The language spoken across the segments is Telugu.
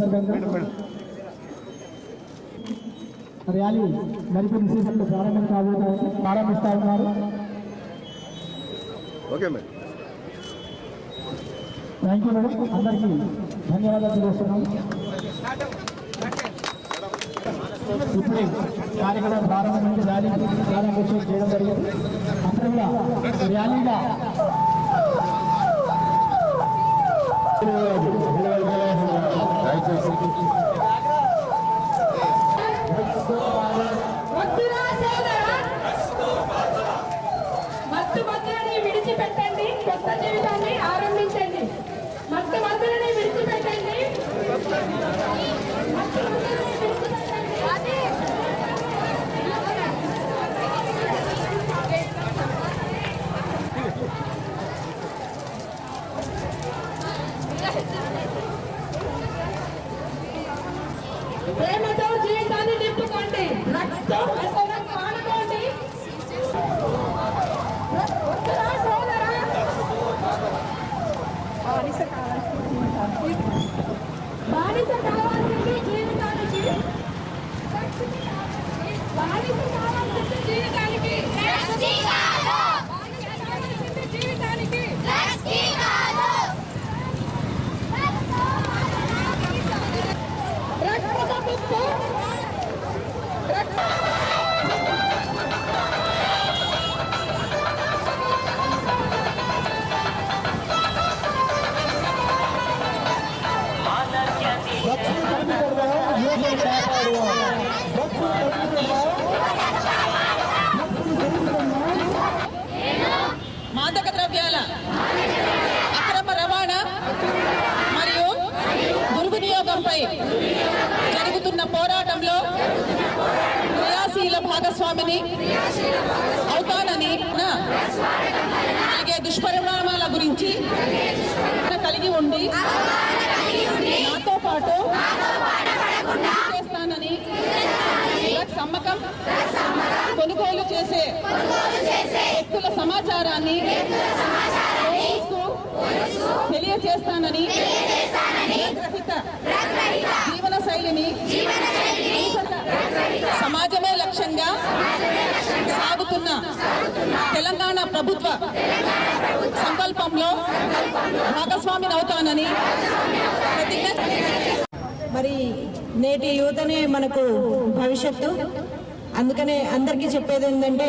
సందర్భంగా ర్యాలీ మరికొన్ని సీజన్లు ప్రారంభిస్తా ఉన్నారు. Okay madam, thank you madam, అందరికీ ధన్యవాదాలు తెలియజేస్తున్నాము. ఇప్పుడే కార్యక్రమం ప్రారంభమైంది, ర్యాలీ ప్రారంభోత్సవం చేయడం జరిగింది. అందరూ కూడా ర్యాలీగా మత్తు మందులని విడిచిపెట్టండి, కొత్త జీవితాన్ని ఆరంభించండి. మత్తు మందులని విడిచిపెట్టండి, ప్రేమతో జీవితాన్ని నింపుకోండి, రక్తం ఆనుకోండి. వద్దురా సోదరా, బానిస కావాల్సింది జీవితానికి, బానిస కావాల్సింది జీవితానికి, జీవితానికి మాదక ద్రవ్యాల అక్రమ రవాణా మరియు దుర్వినియోగంపై జరుగుతున్న పోరాటంలో క్రియాశీల భాగస్వామిని అవుతానని కలిగే దుష్పరిణామాల గురించి కలిగి ఉండి నాతో పాటు చేస్తానని అమ్మకం కొనుగోలు చేసే వ్యక్తుల సమాచారాన్ని తెలియజేస్తానని జీవన శైలిని సమాజమే లక్ష్యంగా సాగుతున్న తెలంగాణ ప్రభుత్వ సంకల్పంలో భాగస్వామిని అవుతానని ప్రతిజ్ఞ. మరి నేటి యువతనే మనకు భవిష్యత్తు. అందుకనే అందరికీ చెప్పేది ఏంటంటే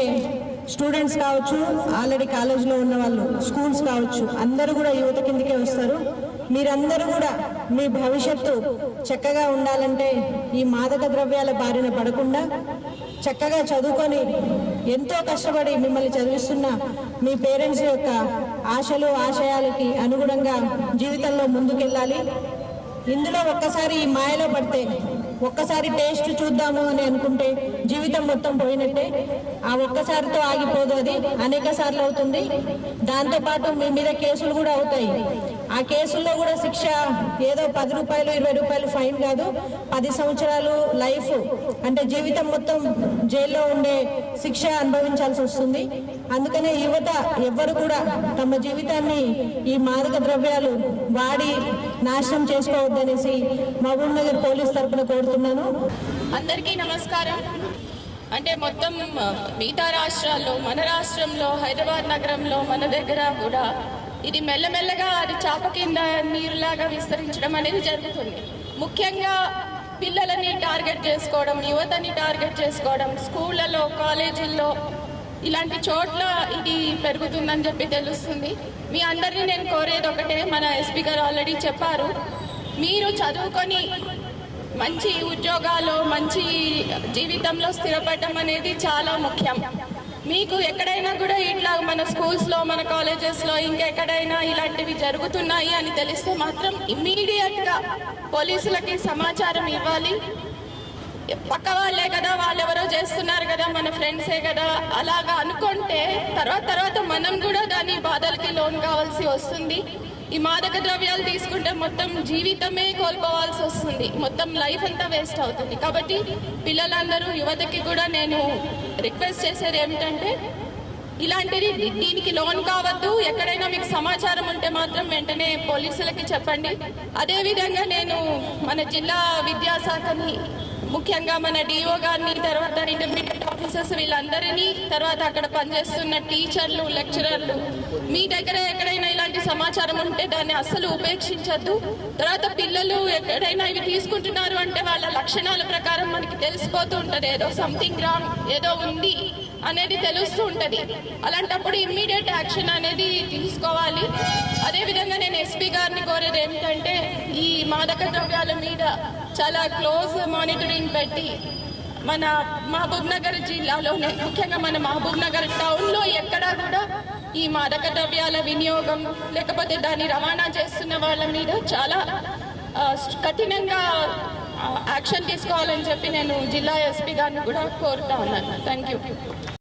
స్టూడెంట్స్ కావచ్చు, ఆల్రెడీ కాలేజీలో ఉన్న వాళ్ళు, స్కూల్స్ కావచ్చు, అందరూ కూడా యువత కిందకే వస్తారు. మీరందరూ కూడా మీ భవిష్యత్తు చక్కగా ఉండాలంటే ఈ మాదక ద్రవ్యాల బారిన పడకుండా చక్కగా చదువుకొని ఎంతో కష్టపడి మిమ్మల్ని చదివిస్తున్న మీ పేరెంట్స్ యొక్క ఆశలు ఆశయాలకి అనుగుణంగా జీవితంలో ముందుకెళ్ళాలి. ఇందులో ఒక్కసారి ఈ మాయలో పడితే, ఒక్కసారి టేస్ట్ చూద్దాము అని అనుకుంటే జీవితం మొత్తం పోయినట్టే. ఆ ఒక్కసారితో ఆగిపోదు, అది అనేక సార్లు అవుతుంది. దాంతోపాటు మీ మీద కేసులు కూడా అవుతాయి. ఆ కేసుల్లో కూడా శిక్ష ఏదో 10 రూపాయలు 20 రూపాయలు ఫైన్ కాదు, 10 సంవత్సరాలు లైఫ్, అంటే జీవితం మొత్తం జైల్లో ఉండే శిక్ష అనుభవించాల్సి వస్తుంది. అందుకనే యువత ఎవ్వరు కూడా తమ జీవితాన్ని ఈ మాదక ద్రవ్యాలు వాడి నాశనం చేసుకోవద్దనేసి మహబూబ్ నగర్ పోలీస్ తరఫున కోరుతున్నాను. అందరికీ నమస్కారం. అంటే మొత్తం మిగతా రాష్ట్రాల్లో, మన రాష్ట్రంలో హైదరాబాద్ నగరంలో మన దగ్గర కూడా ఇది మెల్లమెల్లగా అది చాప కింద నీరులాగా విస్తరించడం అనేది జరుగుతుంది. ముఖ్యంగా పిల్లలని టార్గెట్ చేసుకోవడం, యువతని టార్గెట్ చేసుకోవడం, స్కూళ్ళలో, కాలేజీల్లో ఇలాంటి చోట్ల ఇది పెరుగుతుందని చెప్పి తెలుస్తుంది. మీ అందరినీ నేను కోరేది ఒకటే, మన ఎస్పీ గారు ఆల్రెడీ చెప్పారు, మీరు చదువుకొని మంచి ఉద్యోగాలు, మంచి జీవితంలో స్థిరపడడం అనేది చాలా ముఖ్యం. మీకు ఎక్కడైనా కూడా ఇట్లా మన స్కూల్స్లో, మన కాలేజెస్లో, ఇంకెక్కడైనా ఇలాంటివి జరుగుతున్నాయి అని తెలిస్తే మాత్రం ఇమ్మీడియట్గా పోలీసులకి సమాచారం ఇవ్వాలి. పక్క వాళ్ళే కదా, వాళ్ళెవరో చేస్తున్నారు కదా, మన ఫ్రెండ్సే కదా, అలాగా అనుకుంటే తర్వాత మనం కూడా దాని బాధలకి లోన్ కావాల్సి వస్తుంది. ఈ మాదక ద్రవ్యాలు తీసుకుంటే మొత్తం జీవితమే కోల్పోవాల్సి వస్తుంది, మొత్తం లైఫ్ అంతా వేస్ట్ అవుతుంది. కాబట్టి పిల్లలందరూ, యువతకి కూడా నేను రిక్వెస్ట్ చేసేది ఏమిటంటే, ఇలాంటిది దీనికి లోన్ కావద్దు. ఎక్కడైనా మీకు సమాచారం ఉంటే మాత్రం వెంటనే పోలీసులకి చెప్పండి. అదేవిధంగా నేను మన జిల్లా విద్యాశాఖని, ముఖ్యంగా మన డిఓ గారిని, తర్వాత ఇంటర్మీడియట్ ఆఫీసర్స్ వీళ్ళందరినీ, తర్వాత అక్కడ పనిచేస్తున్న టీచర్లు, లెక్చరర్లు, మీ దగ్గర ఎక్కడైనా ఇలాంటి సమాచారం ఉంటే దాన్ని అస్సలు ఉపేక్షించద్దు. తర్వాత పిల్లలు ఎక్కడైనా ఇవి తీసుకుంటున్నారు అంటే వాళ్ళ లక్షణాల ప్రకారం మనకి తెలిసిపోతూ ఉంటుంది, ఏదో సంథింగ్ రాంగ్, ఏదో ఉంది అనేది తెలుస్తూ ఉంటుంది. అలాంటప్పుడు ఇమ్మీడియట్ యాక్షన్ అనేది తీసుకోవాలి. అదేవిధంగా నేను ఎస్పీ గారిని కోరేది ఏమిటంటే, ఈ మాదక ద్రవ్యాల మీద చాలా క్లోజ్ మానిటరింగ్ పెట్టి మన మహబూబ్ నగర్ జిల్లాలోనే, ముఖ్యంగా మన మహబూబ్ నగర్ టౌన్లో ఎక్కడా కూడా ఈ మాదక ద్రవ్యాల వినియోగం లేకపోతే దాన్ని రవాణా చేస్తున్న వాళ్ళ మీద చాలా కఠినంగా యాక్షన్ తీసుకోవాలని చెప్పి నేను జిల్లా ఎస్పీ గారిని కూడా కోరుతా ఉన్నాను. Thank you.